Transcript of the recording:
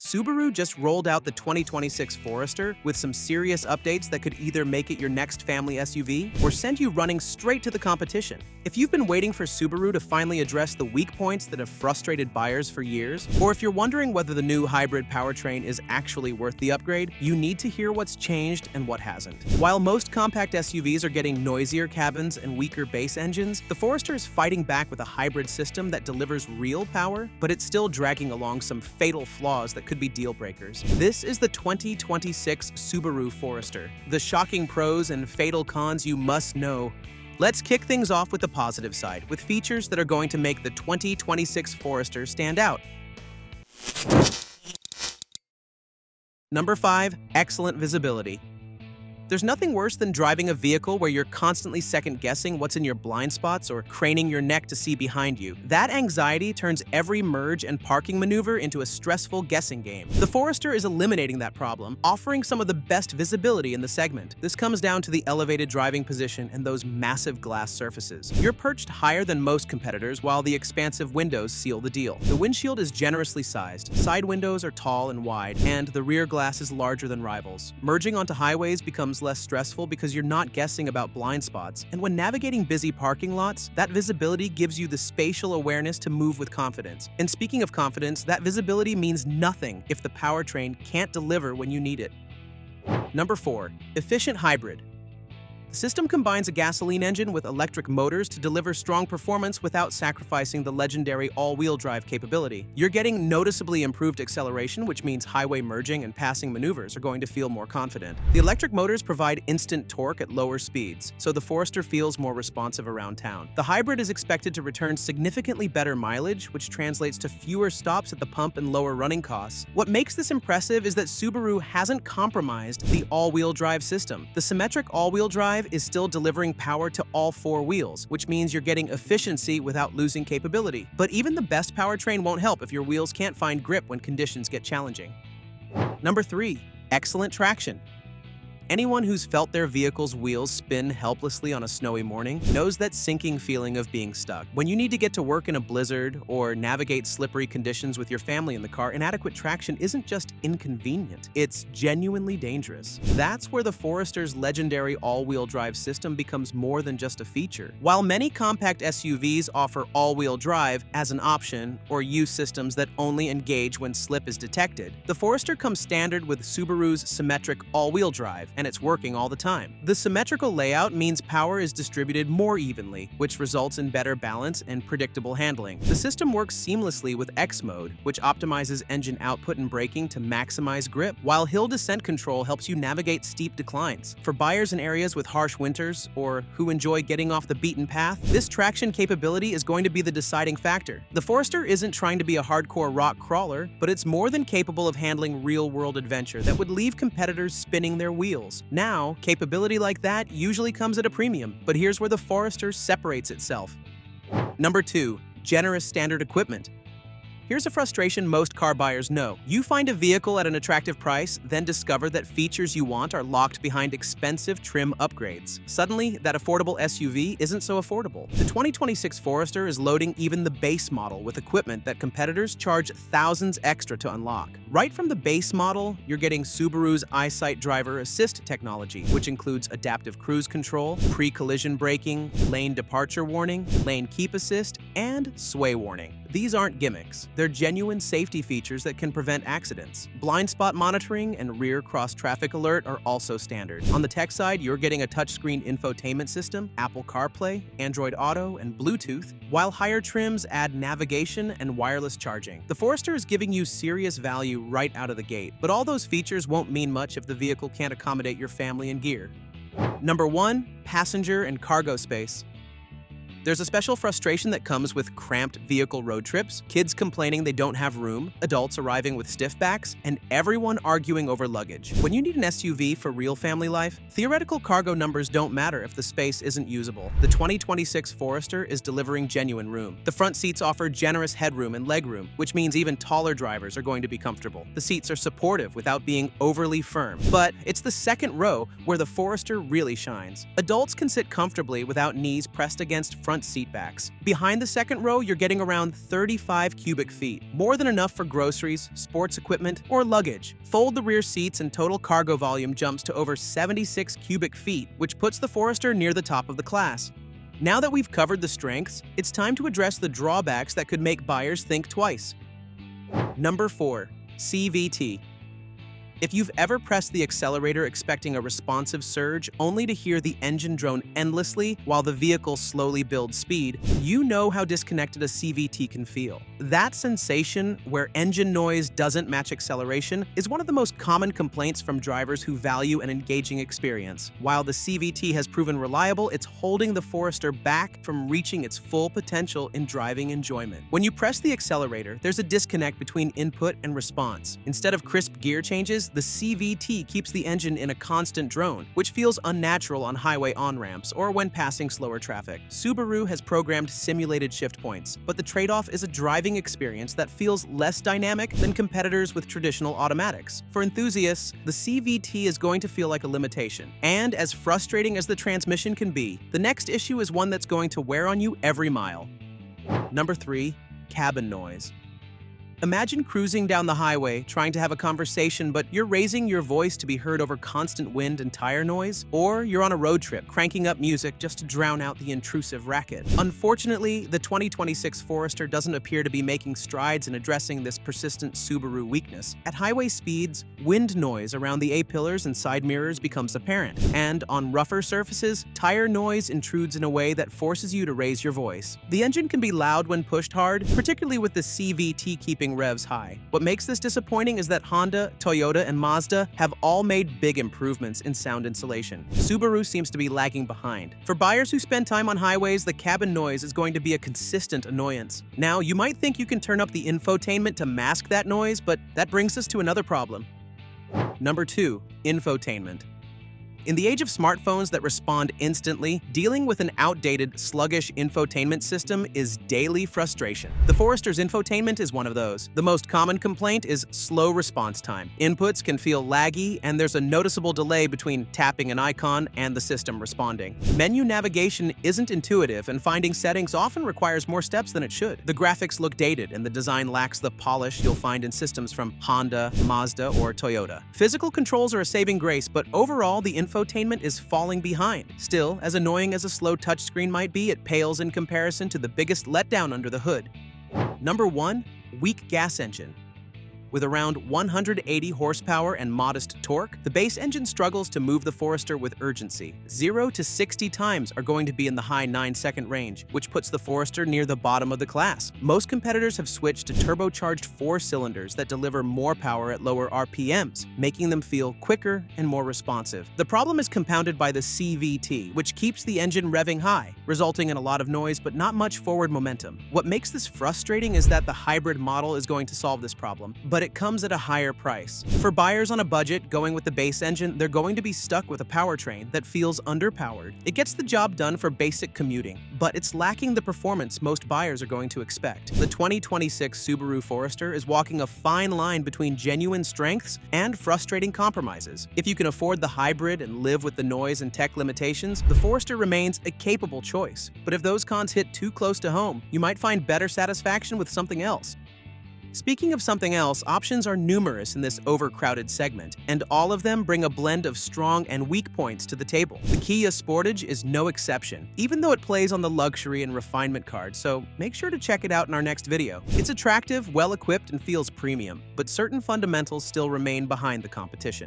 Subaru just rolled out the 2026 Forester with some serious updates that could either make it your next family SUV or send you running straight to the competition. If you've been waiting for Subaru to finally address the weak points that have frustrated buyers for years, or if you're wondering whether the new hybrid powertrain is actually worth the upgrade, you need to hear what's changed and what hasn't. While most compact SUVs are getting noisier cabins and weaker base engines, the Forester is fighting back with a hybrid system that delivers real power, but it's still dragging along some fatal flaws that could be deal breakers. This is the 2026 Subaru Forester. The shocking pros and fatal cons you must know. Let's kick things off with the positive side, with features that are going to make the 2026 Forester stand out. Number 5. Excellent visibility. There's nothing worse than driving a vehicle where you're constantly second-guessing what's in your blind spots or craning your neck to see behind you. That anxiety turns every merge and parking maneuver into a stressful guessing game. The Forester is eliminating that problem, offering some of the best visibility in the segment. This comes down to the elevated driving position and those massive glass surfaces. You're perched higher than most competitors while the expansive windows seal the deal. The windshield is generously sized, side windows are tall and wide, and the rear glass is larger than rivals. Merging onto highways becomes less stressful because you're not guessing about blind spots, and when navigating busy parking lots, that visibility gives you the spatial awareness to move with confidence. And speaking of confidence, that visibility means nothing if the powertrain can't deliver when you need it. Number 4. Efficient hybrid. The system combines a gasoline engine with electric motors to deliver strong performance without sacrificing the legendary all-wheel drive capability. You're getting noticeably improved acceleration, which means highway merging and passing maneuvers are going to feel more confident. The electric motors provide instant torque at lower speeds, so the Forester feels more responsive around town. The hybrid is expected to return significantly better mileage, which translates to fewer stops at the pump and lower running costs. What makes this impressive is that Subaru hasn't compromised the all-wheel drive system. The symmetric all-wheel drive is still delivering power to all 4 wheels, which means you're getting efficiency without losing capability. But even the best powertrain won't help if your wheels can't find grip when conditions get challenging. Number 3. Excellent traction. Anyone who's felt their vehicle's wheels spin helplessly on a snowy morning knows that sinking feeling of being stuck. When you need to get to work in a blizzard or navigate slippery conditions with your family in the car, inadequate traction isn't just inconvenient, it's genuinely dangerous. That's where the Forester's legendary all-wheel drive system becomes more than just a feature. While many compact SUVs offer all-wheel drive as an option or use systems that only engage when slip is detected, the Forester comes standard with Subaru's symmetric all-wheel drive, and it's working all the time. The symmetrical layout means power is distributed more evenly, which results in better balance and predictable handling. The system works seamlessly with X mode, which optimizes engine output and braking to maximize grip, while hill descent control helps you navigate steep declines. For buyers in areas with harsh winters or who enjoy getting off the beaten path, this traction capability is going to be the deciding factor. The Forester isn't trying to be a hardcore rock crawler, but it's more than capable of handling real-world adventure that would leave competitors spinning their wheels. Now, capability like that usually comes at a premium, but here's where the Forester separates itself. Number 2. Generous standard equipment. Here's a frustration most car buyers know. You find a vehicle at an attractive price, then discover that features you want are locked behind expensive trim upgrades. Suddenly, that affordable SUV isn't so affordable. The 2026 Forester is loading even the base model with equipment that competitors charge thousands extra to unlock. Right from the base model, you're getting Subaru's EyeSight driver assist technology, which includes adaptive cruise control, pre-collision braking, lane departure warning, lane keep assist, and sway warning. These aren't gimmicks. They're genuine safety features that can prevent accidents. Blind spot monitoring and rear cross-traffic alert are also standard. On the tech side, you're getting a touchscreen infotainment system, Apple CarPlay, Android Auto, and Bluetooth, while higher trims add navigation and wireless charging. The Forester is giving you serious value right out of the gate, but all those features won't mean much if the vehicle can't accommodate your family and gear. Number 1. Passenger and cargo space. There's a special frustration that comes with cramped vehicle road trips, kids complaining they don't have room, adults arriving with stiff backs, and everyone arguing over luggage. When you need an SUV for real family life, theoretical cargo numbers don't matter if the space isn't usable. The 2026 Forester is delivering genuine room. The front seats offer generous headroom and legroom, which means even taller drivers are going to be comfortable. The seats are supportive without being overly firm. But it's the second row where the Forester really shines. Adults can sit comfortably without knees pressed against front front seat backs. Behind the second row, you're getting around 35 cubic feet, more than enough for groceries, sports equipment, or luggage. Fold the rear seats and total cargo volume jumps to over 76 cubic feet, which puts the Forester near the top of the class. Now that we've covered the strengths, it's time to address the drawbacks that could make buyers think twice. Number 4. CVT. If you've ever pressed the accelerator expecting a responsive surge only to hear the engine drone endlessly while the vehicle slowly builds speed, you know how disconnected a CVT can feel. That sensation, where engine noise doesn't match acceleration, is one of the most common complaints from drivers who value an engaging experience. While the CVT has proven reliable, it's holding the Forester back from reaching its full potential in driving enjoyment. When you press the accelerator, there's a disconnect between input and response. Instead of crisp gear changes, the CVT keeps the engine in a constant drone, which feels unnatural on highway on-ramps or when passing slower traffic. Subaru has programmed simulated shift points, but the trade-off is a driving experience that feels less dynamic than competitors with traditional automatics. For enthusiasts, the CVT is going to feel like a limitation. And as frustrating as the transmission can be, the next issue is one that's going to wear on you every mile. Number 3. Cabin noise. Imagine cruising down the highway, trying to have a conversation, but you're raising your voice to be heard over constant wind and tire noise, or you're on a road trip, cranking up music just to drown out the intrusive racket. Unfortunately, the 2026 Forester doesn't appear to be making strides in addressing this persistent Subaru weakness. At highway speeds, wind noise around the A-pillars and side mirrors becomes apparent, and on rougher surfaces, tire noise intrudes in a way that forces you to raise your voice. The engine can be loud when pushed hard, particularly with the CVT keeping revs high. What makes this disappointing is that Honda, Toyota, and Mazda have all made big improvements in sound insulation. Subaru seems to be lagging behind. For buyers who spend time on highways, the cabin noise is going to be a consistent annoyance. Now, you might think you can turn up the infotainment to mask that noise, but that brings us to another problem. Number 2. Infotainment. In the age of smartphones that respond instantly, dealing with an outdated, sluggish infotainment system is daily frustration. The Forester's infotainment is one of those. The most common complaint is slow response time. Inputs can feel laggy, and there's a noticeable delay between tapping an icon and the system responding. Menu navigation isn't intuitive, and finding settings often requires more steps than it should. The graphics look dated, and the design lacks the polish you'll find in systems from Honda, Mazda, or Toyota. Physical controls are a saving grace, but overall, the infotainment is falling behind. Still, as annoying as a slow touchscreen might be, it pales in comparison to the biggest letdown under the hood. Number 1. Weak gas engine. With around 180 horsepower and modest torque, the base engine struggles to move the Forester with urgency. 0 to 60 times are going to be in the high 9-second range, which puts the Forester near the bottom of the class. Most competitors have switched to turbocharged 4 cylinders that deliver more power at lower RPMs, making them feel quicker and more responsive. The problem is compounded by the CVT, which keeps the engine revving high, resulting in a lot of noise but not much forward momentum. What makes this frustrating is that the hybrid model is going to solve this problem, but it comes at a higher price. For buyers on a budget going with the base engine, they're going to be stuck with a powertrain that feels underpowered. It gets the job done for basic commuting, but it's lacking the performance most buyers are going to expect. The 2026 Subaru Forester is walking a fine line between genuine strengths and frustrating compromises. If you can afford the hybrid and live with the noise and tech limitations, the Forester remains a capable choice. But if those cons hit too close to home, you might find better satisfaction with something else. Speaking of something else, options are numerous in this overcrowded segment, and all of them bring a blend of strong and weak points to the table. The Kia Sportage is no exception, even though it plays on the luxury and refinement card, so make sure to check it out in our next video. It's attractive, well-equipped, and feels premium, but certain fundamentals still remain behind the competition.